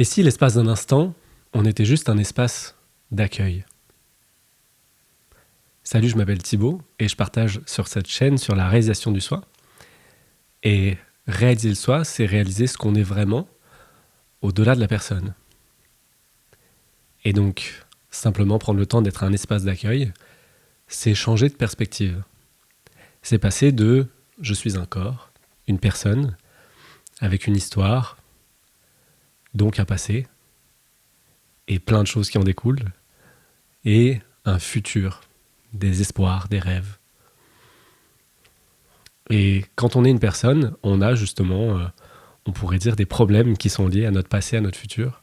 Et si l'espace d'un instant, on était juste un espace d'accueil? Salut, je m'appelle Thibaut et je partage sur cette chaîne sur la réalisation du soi. Et réaliser le soi, c'est réaliser ce qu'on est vraiment au-delà de la personne. Et donc, simplement prendre le temps d'être un espace d'accueil, c'est changer de perspective. C'est passer de « je suis un corps, une personne, avec une histoire, donc un passé, et plein de choses qui en découlent, et un futur, des espoirs, des rêves. » Et quand on est une personne, on a justement, on pourrait dire, des problèmes qui sont liés à notre passé, à notre futur.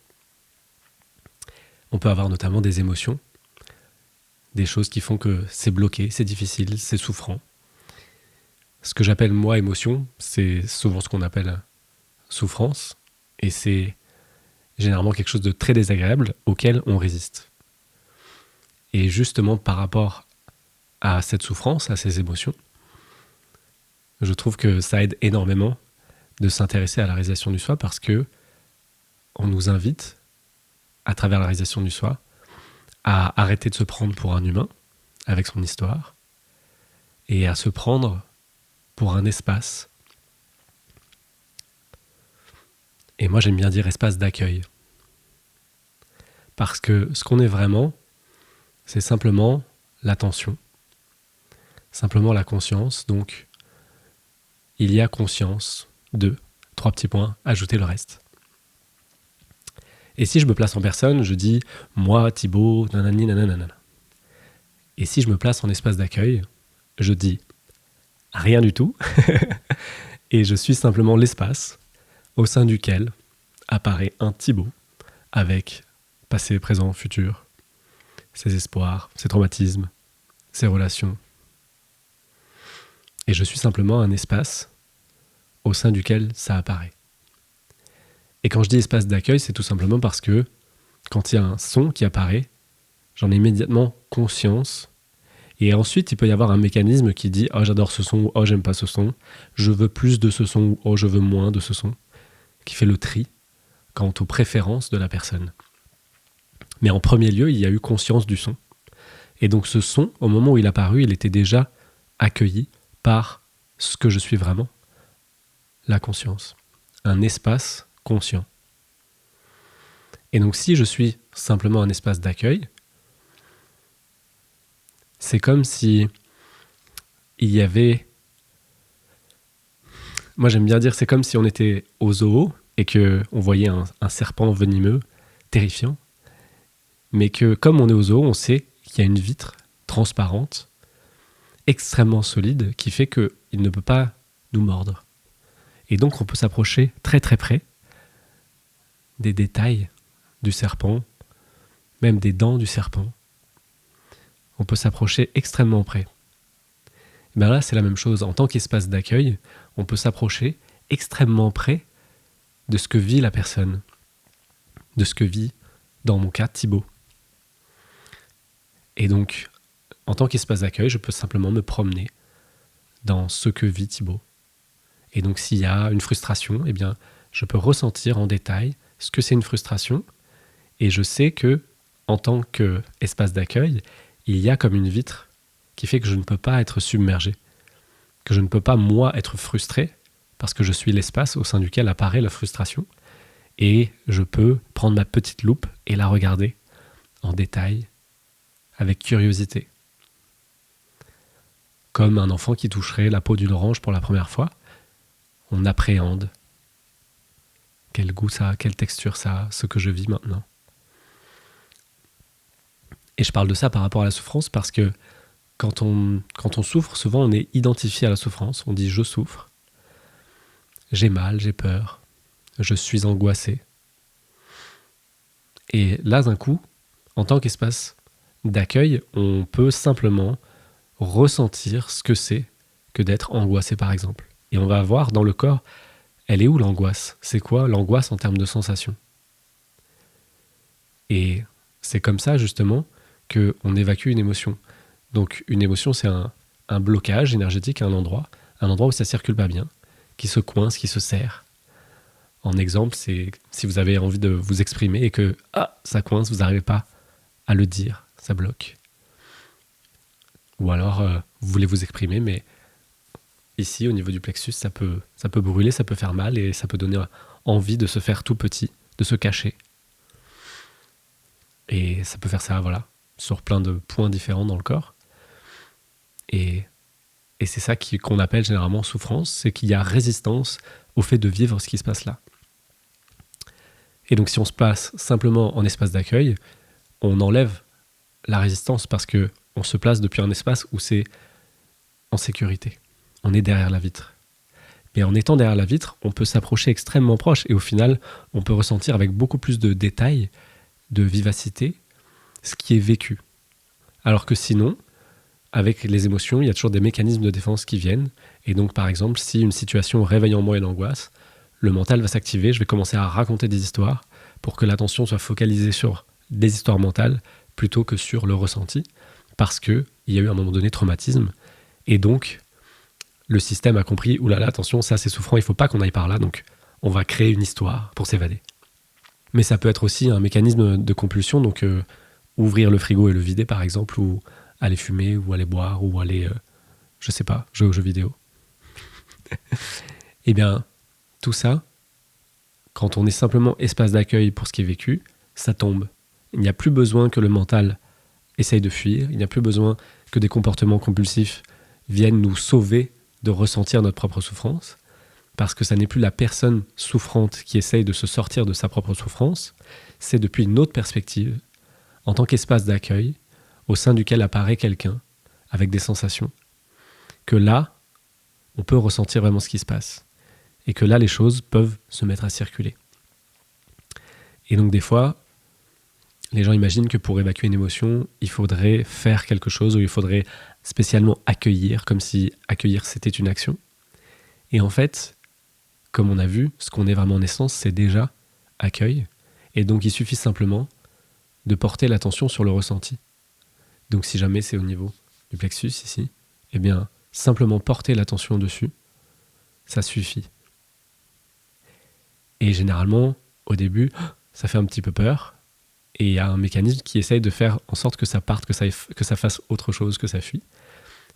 On peut avoir notamment des émotions, des choses qui font que c'est bloqué, c'est difficile, c'est souffrant. Ce que j'appelle moi émotion, c'est souvent ce qu'on appelle souffrance, et c'est généralement quelque chose de très désagréable auquel on résiste. Et justement par rapport à cette souffrance, à ces émotions, je trouve que ça aide énormément de s'intéresser à la réalisation du soi parce que on nous invite, à travers la réalisation du soi, à arrêter de se prendre pour un humain avec son histoire et à se prendre pour un espace. Et moi j'aime bien dire espace d'accueil. Parce que ce qu'on est vraiment, c'est simplement l'attention, simplement la conscience. Donc il y a conscience de, 3 petits points, ajouter le reste. Et si je me place en personne, je dis « moi, Thibaut, nanani, nanana ». Et si je me place en espace d'accueil, je dis rien du tout et je suis simplement l'espace au sein duquel apparaît un Thibaut avec passé, présent, futur, ses espoirs, ses traumatismes, ses relations. Et je suis simplement un espace au sein duquel ça apparaît. Et quand je dis espace d'accueil, c'est tout simplement parce que quand il y a un son qui apparaît, j'en ai immédiatement conscience. Et ensuite, il peut y avoir un mécanisme qui dit « Oh, j'adore ce son » ou « Oh, j'aime pas ce son », « Je veux plus de ce son » ou « Oh, je veux moins de ce son », qui fait le tri quant aux préférences de la personne. Mais en premier lieu, il y a eu conscience du son. Et donc ce son, au moment où il est apparu, il était déjà accueilli par ce que je suis vraiment, la conscience. Un espace conscient. Et donc si je suis simplement un espace d'accueil, c'est comme si il y avait... Moi j'aime bien dire, c'est comme si on était au zoo et qu'on voyait un serpent venimeux, terrifiant, mais que comme on est au zoo, on sait qu'il y a une vitre transparente, extrêmement solide, qui fait qu'il ne peut pas nous mordre. Et donc on peut s'approcher très très près des détails du serpent, même des dents du serpent. On peut s'approcher extrêmement près. Et bien là, c'est la même chose. En tant qu'espace d'accueil, on peut s'approcher extrêmement près de ce que vit la personne, de ce que vit, dans mon cas, Thibaut. Et donc, en tant qu'espace d'accueil, je peux simplement me promener dans ce que vit Thibaut. Et donc, s'il y a une frustration, eh bien, je peux ressentir en détail ce que c'est une frustration. Et je sais que, en tant qu'espace d'accueil, il y a comme une vitre qui fait que je ne peux pas être submergé, que je ne peux pas, moi, être frustré, parce que je suis l'espace au sein duquel apparaît la frustration. Et je peux prendre ma petite loupe et la regarder en détail, avec curiosité. Comme un enfant qui toucherait la peau d'une orange pour la première fois, on appréhende quel goût ça a, quelle texture ça a, ce que je vis maintenant. Et je parle de ça par rapport à la souffrance parce que quand on souffre, souvent on est identifié à la souffrance. On dit « je souffre »,« j'ai mal, j'ai peur »,« je suis angoissé ». Et là, d'un coup, en tant qu'espace d'accueil, on peut simplement ressentir ce que c'est que d'être angoissé, par exemple. Et on va voir dans le corps, elle est où l'angoisse? C'est quoi l'angoisse en termes de sensation? Et c'est comme ça, justement, qu'on évacue une émotion. Donc une émotion, c'est un blocage énergétique à un endroit où ça ne circule pas bien, qui se coince, qui se serre, En exemple, c'est si vous avez envie de vous exprimer et que ça coince, vous n'arrivez pas à le dire, ça bloque. Ou alors, vous voulez vous exprimer, mais ici, au niveau du plexus, ça peut brûler, ça peut faire mal et ça peut donner envie de se faire tout petit, de se cacher. Et ça peut faire ça, voilà, sur plein de points différents dans le corps. Et c'est ça qu'on appelle généralement souffrance, c'est qu'il y a résistance au fait de vivre ce qui se passe là. Et donc si on se place simplement en espace d'accueil, on enlève la résistance parce qu'on se place depuis un espace où c'est en sécurité. On est derrière la vitre. Mais en étant derrière la vitre, on peut s'approcher extrêmement proche et au final, on peut ressentir avec beaucoup plus de détails, de vivacité, ce qui est vécu. Alors que sinon, avec les émotions, il y a toujours des mécanismes de défense qui viennent. Et donc, par exemple, si une situation réveille en moi une angoisse, le mental va s'activer, je vais commencer à raconter des histoires pour que l'attention soit focalisée sur des histoires mentales plutôt que sur le ressenti, parce qu'il y a eu à un moment donné traumatisme. Et donc, le système a compris, oulala, attention, ça c'est souffrant, il ne faut pas qu'on aille par là, donc on va créer une histoire pour s'évader. Mais ça peut être aussi un mécanisme de compulsion, donc ouvrir le frigo et le vider par exemple, ou aller fumer, ou aller boire, ou aller, je sais pas, jouer aux jeux vidéo. Eh bien, tout ça, quand on est simplement espace d'accueil pour ce qui est vécu, ça tombe. Il n'y a plus besoin que le mental essaye de fuir, il n'y a plus besoin que des comportements compulsifs viennent nous sauver de ressentir notre propre souffrance, parce que ça n'est plus la personne souffrante qui essaye de se sortir de sa propre souffrance, c'est depuis une autre perspective, en tant qu'espace d'accueil, au sein duquel apparaît quelqu'un, avec des sensations, que là, on peut ressentir vraiment ce qui se passe, et que là, les choses peuvent se mettre à circuler. Et donc des fois, les gens imaginent que pour évacuer une émotion, il faudrait faire quelque chose, ou il faudrait spécialement accueillir, comme si accueillir c'était une action. Et en fait, comme on a vu, ce qu'on est vraiment en essence, c'est déjà accueil. Et donc il suffit simplement de porter l'attention sur le ressenti. Donc si jamais c'est au niveau du plexus ici, eh bien simplement porter l'attention dessus, ça suffit. Et généralement, au début, ça fait un petit peu peur. Et il y a un mécanisme qui essaye de faire en sorte que ça parte, que ça fasse autre chose, que ça fuit.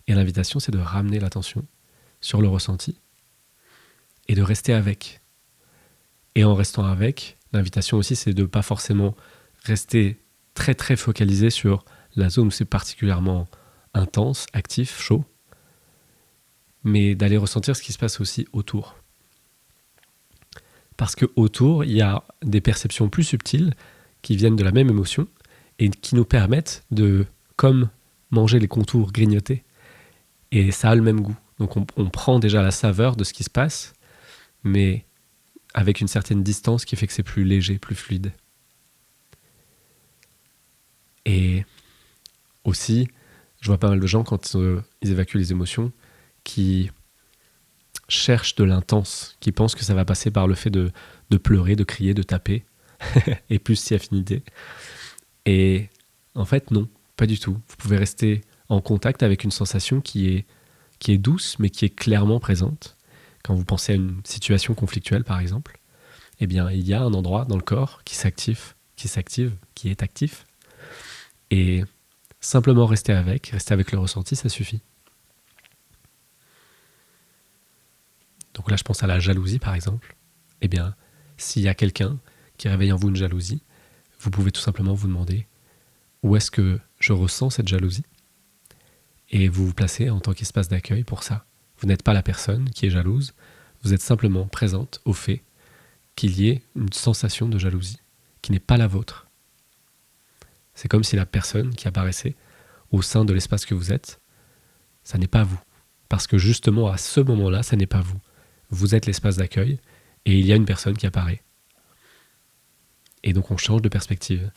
Et l'invitation, c'est de ramener l'attention sur le ressenti et de rester avec. Et en restant avec, l'invitation aussi, c'est de ne pas forcément rester très très focalisé sur la zone où c'est particulièrement intense, actif, chaud, mais d'aller ressentir ce qui se passe aussi autour. Parce que autour, il y a des perceptions plus subtiles qui viennent de la même émotion et qui nous permettent de, comme manger les contours grignotés, et ça a le même goût. Donc on prend déjà la saveur de ce qui se passe, mais avec une certaine distance qui fait que c'est plus léger, plus fluide. Et aussi, je vois pas mal de gens quand ils évacuent les émotions qui cherchent de l'intense, qui pensent que ça va passer par le fait de pleurer, de crier, de taper, et plus si affinité. Et en fait, non, pas du tout. Vous pouvez rester en contact avec une sensation qui est douce, mais qui est clairement présente. Quand vous pensez à une situation conflictuelle, par exemple, eh bien, il y a un endroit dans le corps qui s'active, qui est actif. Et simplement rester avec le ressenti, ça suffit. Donc là, je pense à la jalousie, par exemple. Eh bien, s'il y a quelqu'un qui réveille en vous une jalousie, vous pouvez tout simplement vous demander où est-ce que je ressens cette jalousie, et vous vous placez en tant qu'espace d'accueil pour ça. Vous n'êtes pas la personne qui est jalouse, vous êtes simplement présente au fait qu'il y ait une sensation de jalousie qui n'est pas la vôtre. C'est comme si la personne qui apparaissait au sein de l'espace que vous êtes, ça n'est pas vous. Parce que justement, à ce moment-là, ça n'est pas vous. Vous êtes l'espace d'accueil et il y a une personne qui apparaît. Et donc on change de perspective.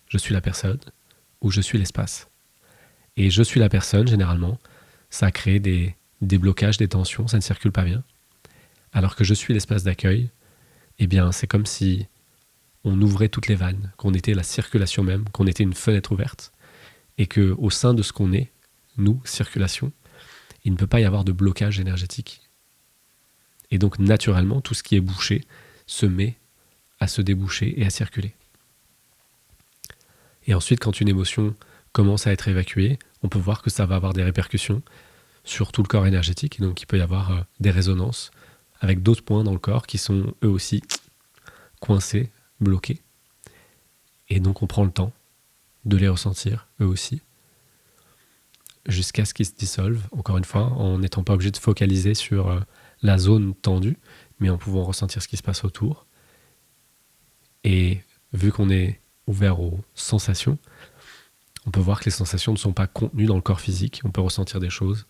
Je suis la personne ou je suis l'espace. Et je suis la personne, généralement, ça crée des blocages, des tensions, ça ne circule pas bien. Alors que je suis l'espace d'accueil, eh bien c'est comme si on ouvrait toutes les vannes, qu'on était la circulation même, qu'on était une fenêtre ouverte, et qu'au sein de ce qu'on est, nous, circulation, il ne peut pas y avoir de blocage énergétique. Et donc naturellement, tout ce qui est bouché, se met à se déboucher et à circuler. Et ensuite, quand une émotion commence à être évacuée, on peut voir que ça va avoir des répercussions sur tout le corps énergétique. Et donc, il peut y avoir des résonances avec d'autres points dans le corps qui sont eux aussi coincés, bloqués. Et donc, on prend le temps de les ressentir, eux aussi, jusqu'à ce qu'ils se dissolvent, encore une fois, en n'étant pas obligé de focaliser sur la zone tendue, mais en pouvant ressentir ce qui se passe autour. Et vu qu'on est ouvert aux sensations, on peut voir que les sensations ne sont pas contenues dans le corps physique. On peut ressentir des choses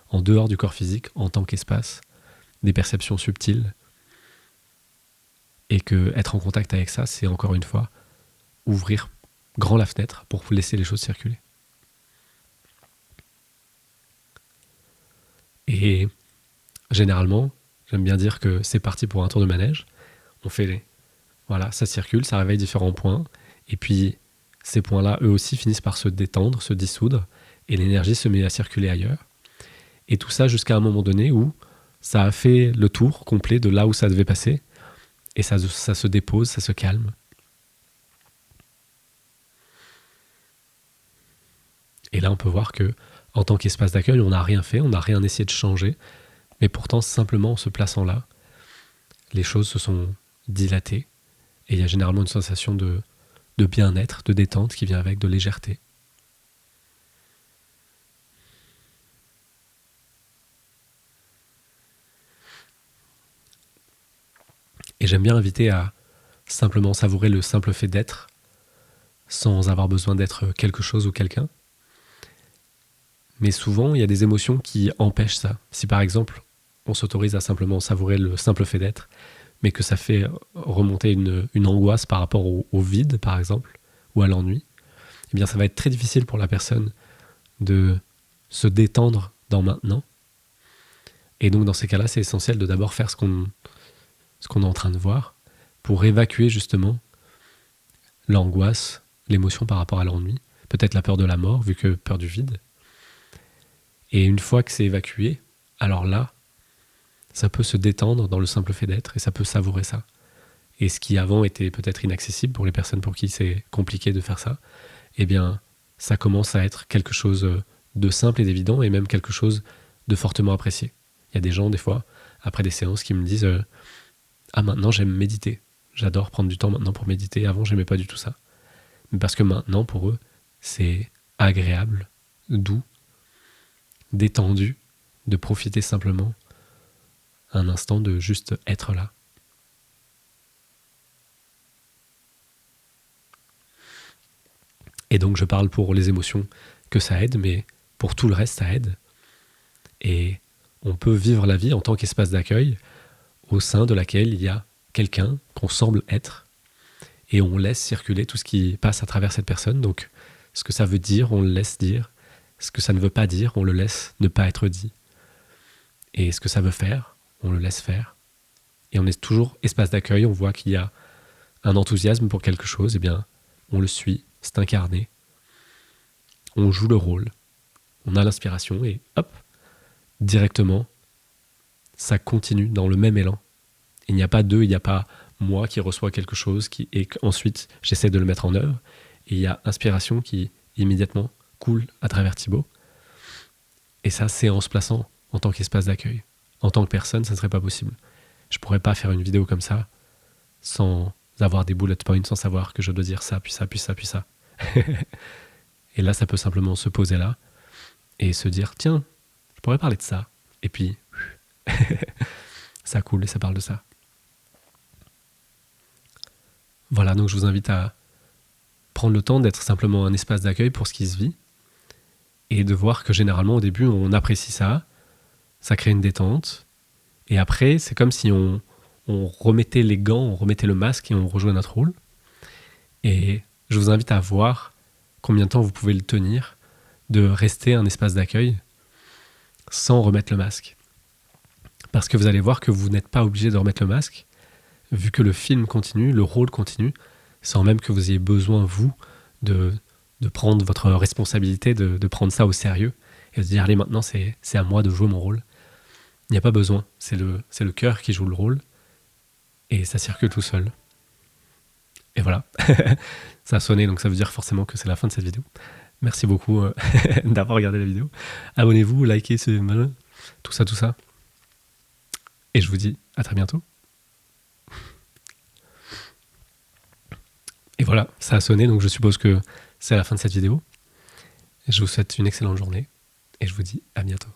en dehors du corps physique, en tant qu'espace, des perceptions subtiles. Et que être en contact avec ça, c'est encore une fois ouvrir grand la fenêtre pour laisser les choses circuler. Et généralement, j'aime bien dire que c'est parti pour un tour de manège. On fait voilà, ça circule, ça réveille différents points. Et puis, ces points-là, eux aussi, finissent par se détendre, se dissoudre. Et l'énergie se met à circuler ailleurs. Et tout ça jusqu'à un moment donné où ça a fait le tour complet de là où ça devait passer. Et ça se dépose, ça se calme. Et là, on peut voir que, en tant qu'espace d'accueil, on n'a rien fait, on n'a rien essayé de changer. Mais pourtant, simplement en se plaçant là, les choses se sont dilatées. Et il y a généralement une sensation de bien-être, de détente qui vient avec, de légèreté. Et j'aime bien inviter à simplement savourer le simple fait d'être, sans avoir besoin d'être quelque chose ou quelqu'un. Mais souvent, il y a des émotions qui empêchent ça. Si par exemple, on s'autorise à simplement savourer le simple fait d'être, mais que ça fait remonter une angoisse par rapport au vide, par exemple, ou à l'ennui, eh bien ça va être très difficile pour la personne de se détendre dans maintenant. Et donc dans ces cas-là, c'est essentiel de d'abord faire ce qu'on est en train de voir, pour évacuer justement l'angoisse, l'émotion par rapport à l'ennui, peut-être la peur de la mort, vu que peur du vide. Et une fois que c'est évacué, alors là, ça peut se détendre dans le simple fait d'être et ça peut savourer ça. Et ce qui avant était peut-être inaccessible pour les personnes pour qui c'est compliqué de faire ça, eh bien, ça commence à être quelque chose de simple et d'évident et même quelque chose de fortement apprécié. Il y a des gens, des fois, après des séances, qui me disent « Ah, maintenant, j'aime méditer. J'adore prendre du temps maintenant pour méditer. Avant, j'aimais pas du tout ça. » Mais parce que maintenant, pour eux, c'est agréable, doux, détendu, de profiter simplement un instant de juste être là. Et donc je parle pour les émotions que ça aide, mais pour tout le reste ça aide. Et on peut vivre la vie en tant qu'espace d'accueil au sein de laquelle il y a quelqu'un qu'on semble être et on laisse circuler tout ce qui passe à travers cette personne. Donc ce que ça veut dire, on le laisse dire. Ce que ça ne veut pas dire, on le laisse ne pas être dit. Et ce que ça veut faire, on le laisse faire. Et on est toujours espace d'accueil, on voit qu'il y a un enthousiasme pour quelque chose, et bien on le suit, c'est incarné. On joue le rôle, on a l'inspiration et hop, directement, ça continue dans le même élan. Il n'y a pas deux, il n'y a pas moi qui reçois quelque chose et qu'ensuite j'essaie de le mettre en œuvre. Et il y a inspiration qui immédiatement coule à travers Thibaut. Et ça, c'est en se plaçant en tant qu'espace d'accueil. En tant que personne, ça ne serait pas possible. Je ne pourrais pas faire une vidéo comme ça sans avoir des bullet points, sans savoir que je dois dire ça, puis ça, puis ça, puis ça. Et là, ça peut simplement se poser là et se dire, tiens, je pourrais parler de ça. Et puis, ça coule et ça parle de ça. Voilà, donc je vous invite à prendre le temps d'être simplement un espace d'accueil pour ce qui se vit et de voir que généralement, au début, on apprécie ça, ça crée une détente. Et après, c'est comme si on remettait les gants, on remettait le masque et on rejouait notre rôle. Et je vous invite à voir combien de temps vous pouvez le tenir, de rester un espace d'accueil sans remettre le masque. Parce que vous allez voir que vous n'êtes pas obligé de remettre le masque, vu que le film continue, le rôle continue, sans même que vous ayez besoin, vous, de prendre votre responsabilité, de prendre ça au sérieux, et de dire, allez, maintenant, c'est à moi de jouer mon rôle. Il n'y a pas besoin, c'est le cœur qui joue le rôle, et ça circule tout seul. Et voilà, ça a sonné, donc ça veut dire forcément que c'est la fin de cette vidéo. Merci beaucoup d'avoir regardé la vidéo. Abonnez-vous, likez, tout ça. Et je vous dis à très bientôt. Et voilà, ça a sonné, donc je suppose que c'est la fin de cette vidéo. Je vous souhaite une excellente journée et je vous dis à bientôt.